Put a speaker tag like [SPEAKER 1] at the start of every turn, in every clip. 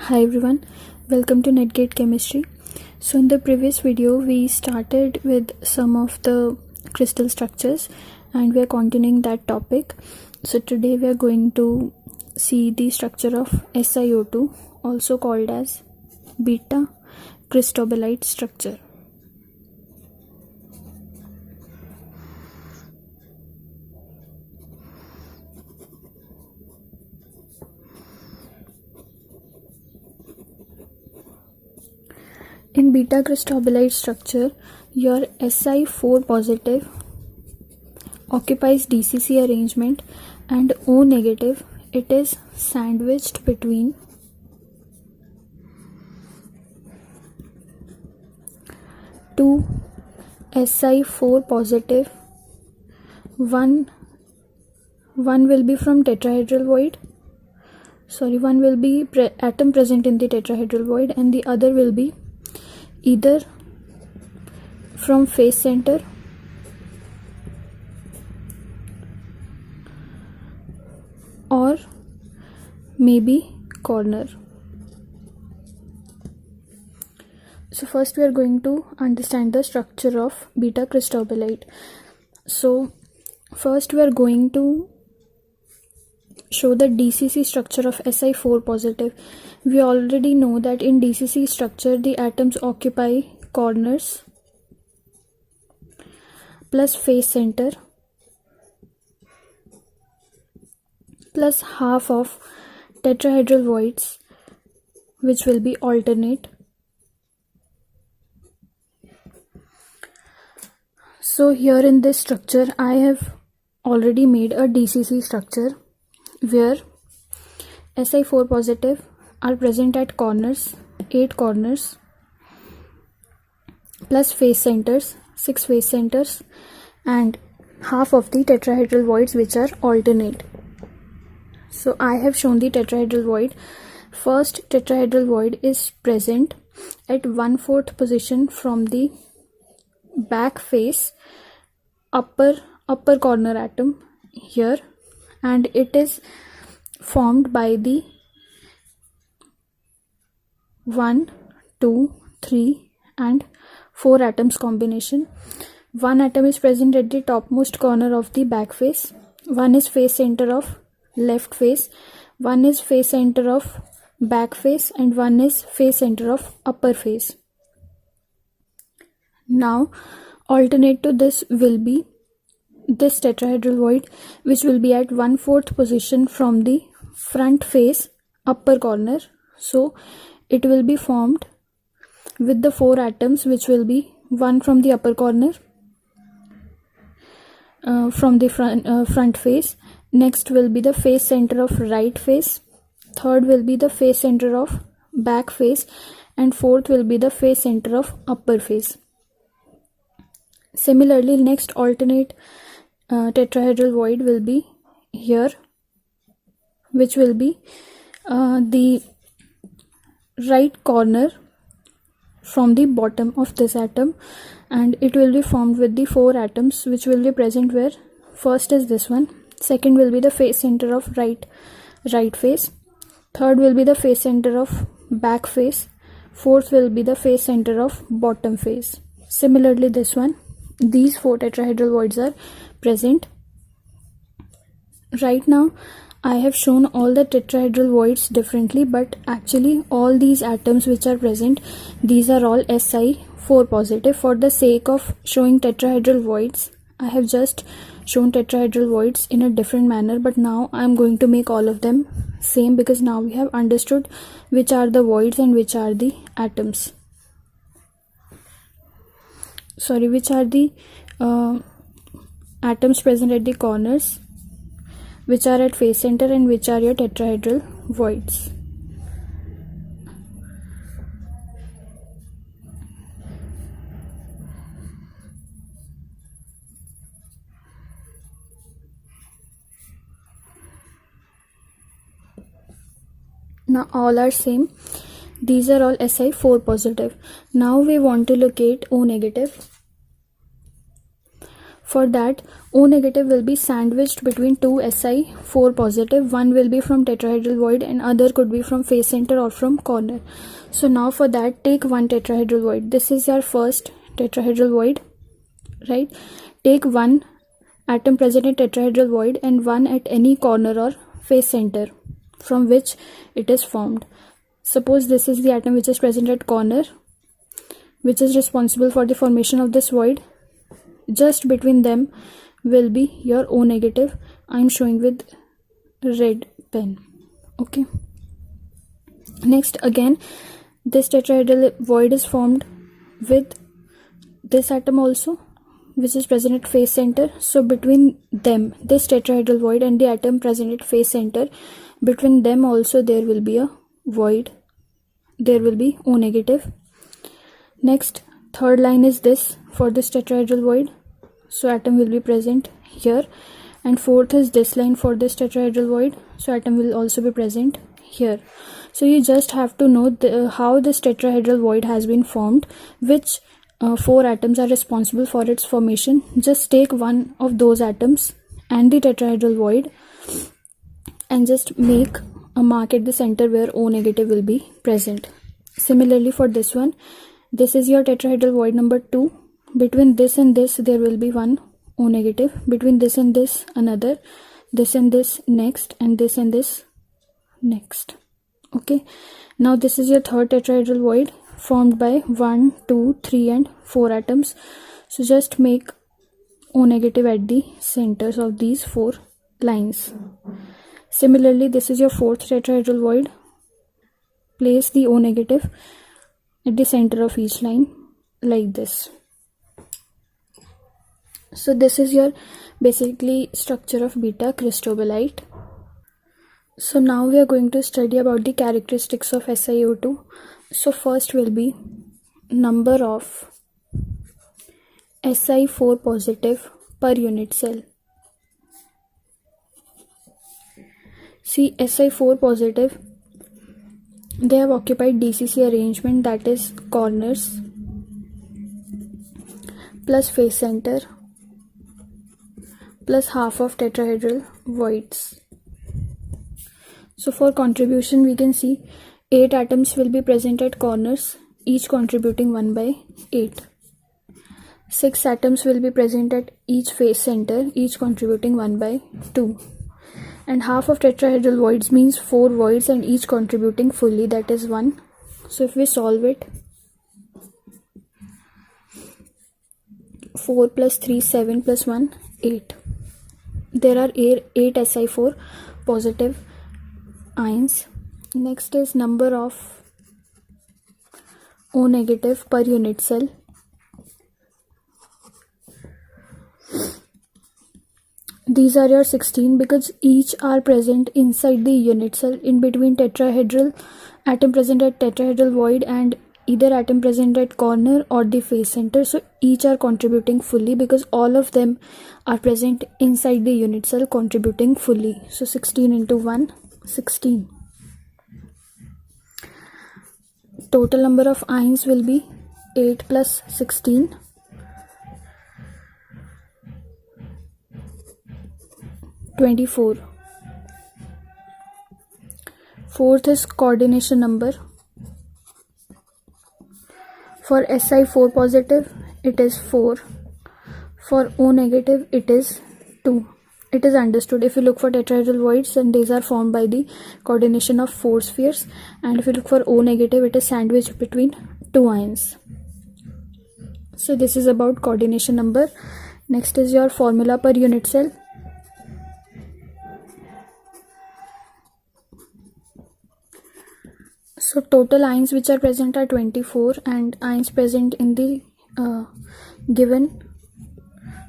[SPEAKER 1] Hi everyone, welcome to Netgate Chemistry. So in the previous video we started with some of the crystal structures and we are continuing that topic. So today we are going to see the structure of SiO2, also called as beta cristobalite structure. In beta cristobalite structure, your Si4 positive occupies DCC arrangement and O negative, it is sandwiched between two Si4 positive. One will be from tetrahedral void. One will be atom present in the tetrahedral void and the other will be either from face center or maybe corner. So first we are going to understand the structure of beta cristobalite. So first we are going to show the DCC structure of Si4 positive. We already know that in DCC structure the atoms occupy corners plus face center plus half of tetrahedral voids, which will be alternate. So here in this structure I have already made a DCC structure where Si4 positive are present at corners, 8 corners, plus face centers, 6 face centers, and half of the tetrahedral voids which are alternate. So I have shown the tetrahedral void. First tetrahedral void is present at 1/4 position from the back face upper corner atom here, and it is formed by the 1, 2, 3 and 4 atoms combination. One atom is present at the topmost corner of the back face, one is face center of left face, one is face center of back face, and one is face center of upper face. Now alternate to this will be this tetrahedral void, which will be at 1/4 position from the front face upper corner. So it will be formed with the 4 atoms, which will be one from the upper corner from the front face. Next will be the face center of right face, third will be the face center of back face, and fourth will be the face center of upper face. Similarly, next alternate tetrahedral void will be here, which will be the right corner from the bottom of this atom, and it will be formed with the 4 atoms which will be present where first is this one, second will be the face center of right face, third will be the face center of back face, fourth will be the face center of bottom face. Similarly this one, these 4 tetrahedral voids are present. Right now I have shown all the tetrahedral voids differently, but actually all these atoms which are present, these are all Si4 positive. For the sake of showing tetrahedral voids, I have just shown tetrahedral voids in a different manner, but now I am going to make all of them same, because now we have understood which are the voids and which are the atoms. Which are the atoms present at the corners, which are at face center, and which are your tetrahedral voids. Now all are same. These are all Si4 positive. Now we want to locate O negative. For that, O negative will be sandwiched between two Si4 positive. One will be from tetrahedral void and other could be from face center or from corner. So now for that, take one tetrahedral void. This is your first tetrahedral void, right? Take one atom present in tetrahedral void and one at any corner or face center from which it is formed. Suppose this is the atom which is present at corner, which is responsible for the formation of this void. Just between them will be your O negative. I am showing with red pen. Okay. Next, again, this tetrahedral void is formed with this atom also, which is present at face center. So between them, this tetrahedral void and the atom present at face center, between them also there will be a void. There will be O negative. Next, third line is this for this tetrahedral void. So atom will be present here. And fourth is this line for this tetrahedral void. So atom will also be present here. So you just have to know how this tetrahedral void has been formed, which four atoms are responsible for its formation. Just take one of those atoms and the tetrahedral void and just make a mark at the center where O negative will be present. Similarly for this one, this is your tetrahedral void number 2. Between this and this there will be one O negative. Between this and this another. This and this next, and this and this next. Okay. Now this is your third tetrahedral void formed by 1, 2, 3 and 4 atoms. So just make O negative at the centers of these 4 lines. Similarly, this is your fourth tetrahedral void. Place the O negative at the center of each line like this. So this is your basically structure of beta cristobalite. So now we are going to study about the characteristics of SiO2. So first will be number of Si4 positive per unit cell. See, Si4 positive, they have occupied DCC arrangement, that is corners plus face center plus half of tetrahedral voids. So for contribution we can see 8 atoms will be present at corners, each contributing 1 by 8. 6 atoms will be present at each face center, each contributing 1 by 2. And half of tetrahedral voids means 4 voids and each contributing fully, that is 1. So if we solve it, 4 plus 3, 7 plus 1, 8. There are 8 Si4 positive ions. Next is number of O negative per unit cell. These are your 16 because each are present inside the unit cell, in between tetrahedral atom present at tetrahedral void and either atom present at corner or the face center. So each are contributing fully because all of them are present inside the unit cell contributing fully. So 16 into 1, 16. Total number of ions will be 8 plus 16. 24. Fourth is coordination number. For Si4 positive it is 4. For O negative it is 2. It is understood. If you look for tetrahedral voids, and these are formed by the coordination of 4 spheres, and if you look for O negative, it is sandwiched between 2 ions. So this is about coordination number. Next is your formula per unit cell. So total ions which are present are 24 and ions present in the given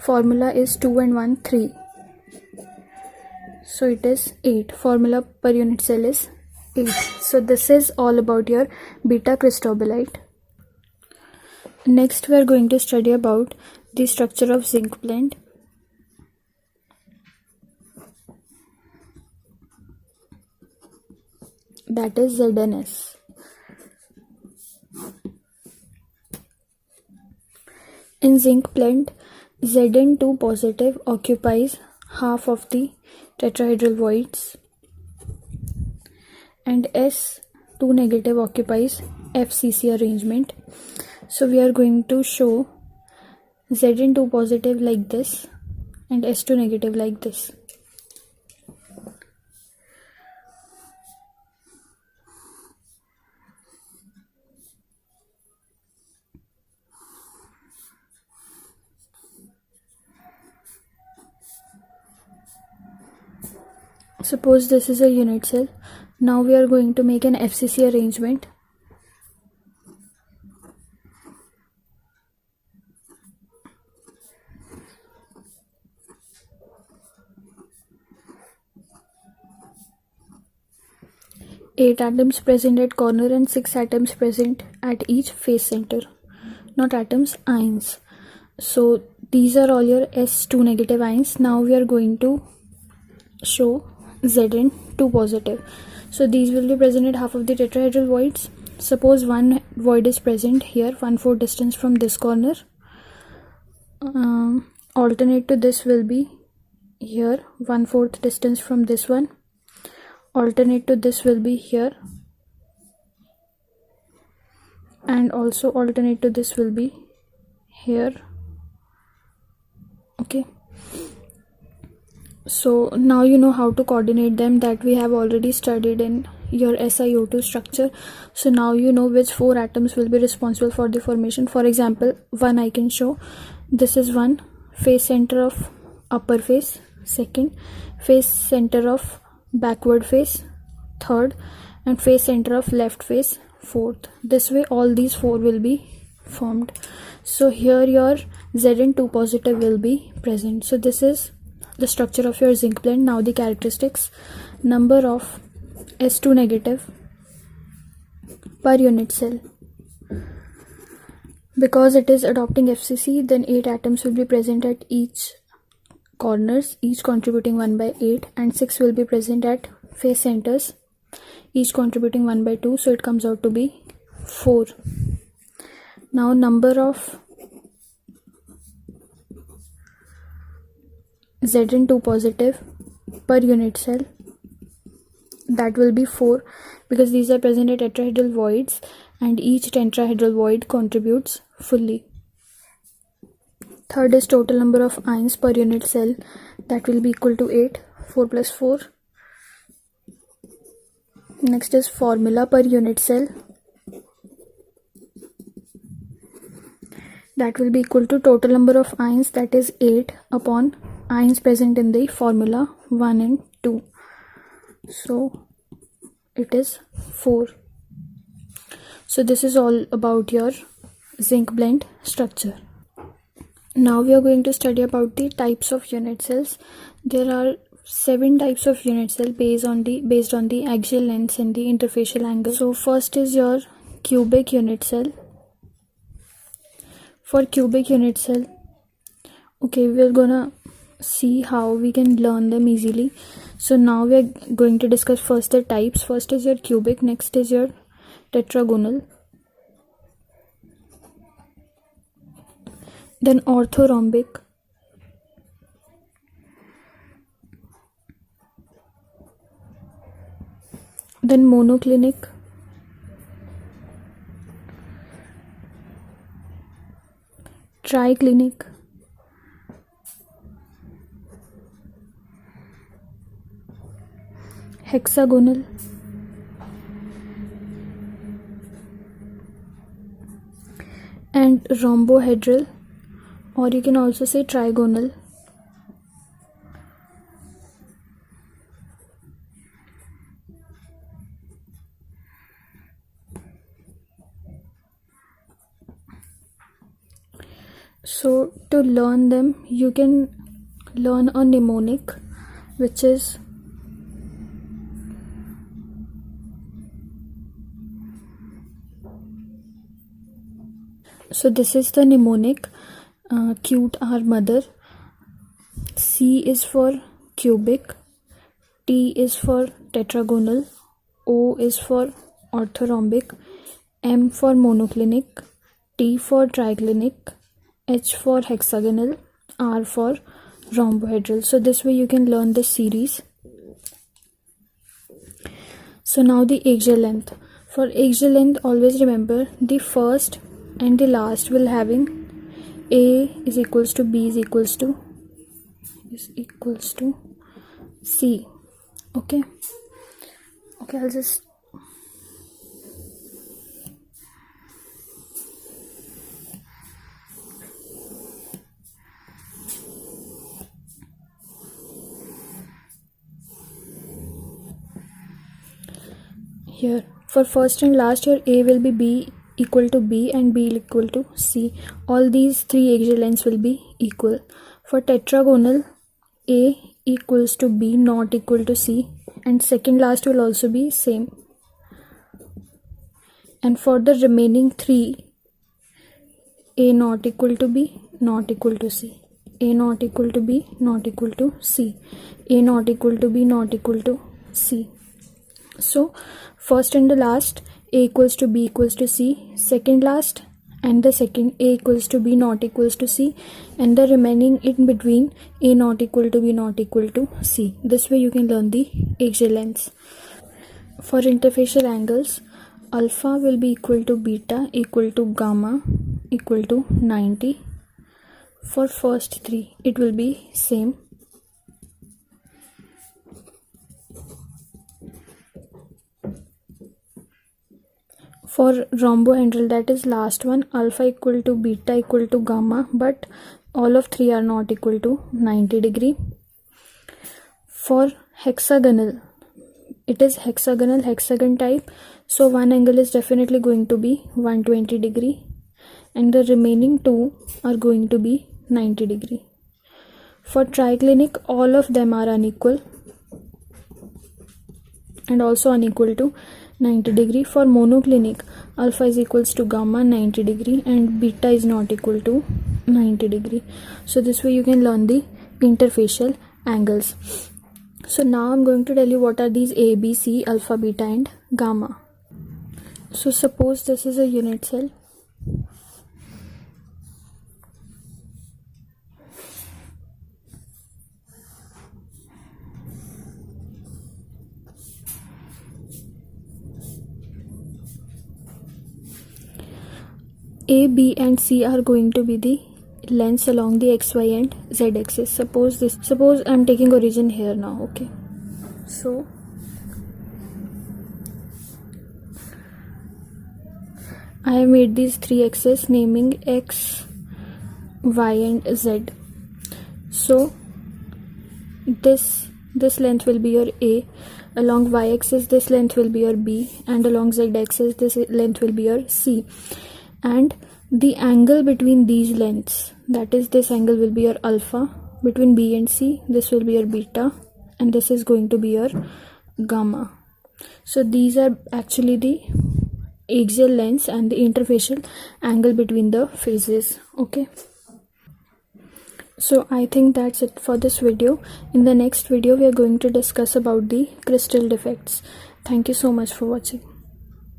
[SPEAKER 1] formula is 2 and 1, 3. So it is 8. Formula per unit cell is 8. So this is all about your beta cristobalite. Next we are going to study about the structure of zinc blende. That is ZnS. In zinc blende, Zn2 positive occupies half of the tetrahedral voids and S2 negative occupies FCC arrangement. So we are going to show Zn2 positive like this and S2 negative like this. Suppose this is a unit cell. Now we are going to make an FCC arrangement. Eight atoms present at corner and 6 atoms present at each face center. Not atoms, ions. So these are all your S2 negative ions. Now we are going to show Zn2 positive. So these will be present at half of the tetrahedral voids. Suppose one void is present here, 1/4 distance from this corner. Alternate to this will be here, 1/4 distance from this one. Alternate to this will be here, and also alternate to this will be here. Okay, so now you know how to coordinate them, that we have already studied in your SiO2 structure. So now you know which 4 atoms will be responsible for the formation. For example, one I can show. This is one face center of upper face, second face center of backward face, third, and face center of left face, fourth. This way all these 4 will be formed. So here your Zn2 positive will be present. So this is the structure of your zinc blende. Now the characteristics: number of S2 negative per unit cell. Because it is adopting FCC, then 8 atoms will be present at each corners, each contributing 1/8, and 6 will be present at face centers, each contributing 1/2. So it comes out to be 4. Now number of Zn2 positive per unit cell, that will be 4, because these are present at tetrahedral voids and each tetrahedral void contributes fully. Third is total number of ions per unit cell, that will be equal to 8, 4 plus 4. Next is formula per unit cell, that will be equal to total number of ions, that is 8, upon ions present in the formula 1 and 2. So it is 4. So this is all about your zinc blende structure. Now we are going to study about the types of unit cells. There are 7 types of unit cell based on the axial lengths and the interfacial angle. So first is your cubic unit cell. For cubic unit cell, okay, we're gonna see how we can learn them easily. So now we are going to discuss first the types. First is your cubic, next is your tetragonal, then orthorhombic, then monoclinic, triclinic, hexagonal, and rhombohedral, or you can also say trigonal. So to learn them, you can learn a mnemonic, which is this is the mnemonic. Cute our mother. C is for cubic, T is for tetragonal, O is for orthorhombic, M for monoclinic, T for triclinic, H for hexagonal, R for rhombohedral. So this way you can learn this series. So now the axial length. For axial length, always remember the first and the last will having A is equals to B is equals to C. Okay, I'll just here for first and last, your A will be B equal to B and B equal to C. All these three axial lengths will be equal. For tetragonal, A equals to B not equal to C, and second last will also be same. And for the remaining three, A not equal to B not equal to C, A not equal to B not equal to C, A not equal to B not equal to C. So first and the last, A equals to B equals to C, second last and the second, A equals to B not equals to C, and the remaining in between, A not equal to B not equal to C. This way you can learn the axial lengths. For interfacial angles, alpha will be equal to beta equal to gamma equal to 90. For first three, it will be same. For rhombohedral, that is last one, alpha equal to beta equal to gamma, but all of three are not equal to 90 degree. For hexagonal, it is hexagon type, so one angle is definitely going to be 120 degree and the remaining two are going to be 90 degree. For triclinic, all of them are unequal and also unequal to 90 degree. For monoclinic, alpha is equals to gamma 90 degree and beta is not equal to 90 degree. So this way you can learn the interfacial angles. So now I'm going to tell you what are these A, B, C, alpha, beta and gamma. So suppose this is a unit cell. A, B and C are going to be the lengths along the xy and z axis. Suppose I'm taking origin here now. Okay, so I have made these three axes, naming x, y and z. So this length will be your A, along y axis this length will be your B, and along z axis this length will be your C. And the angle between these lengths, that is this angle will be your alpha. Between B and C, this will be your beta, and this is going to be your gamma. So these are actually the axial lengths and the interfacial angle between the phases. Okay, so I think that's it for this video. In the next video we are going to discuss about the crystal defects. Thank you so much for watching.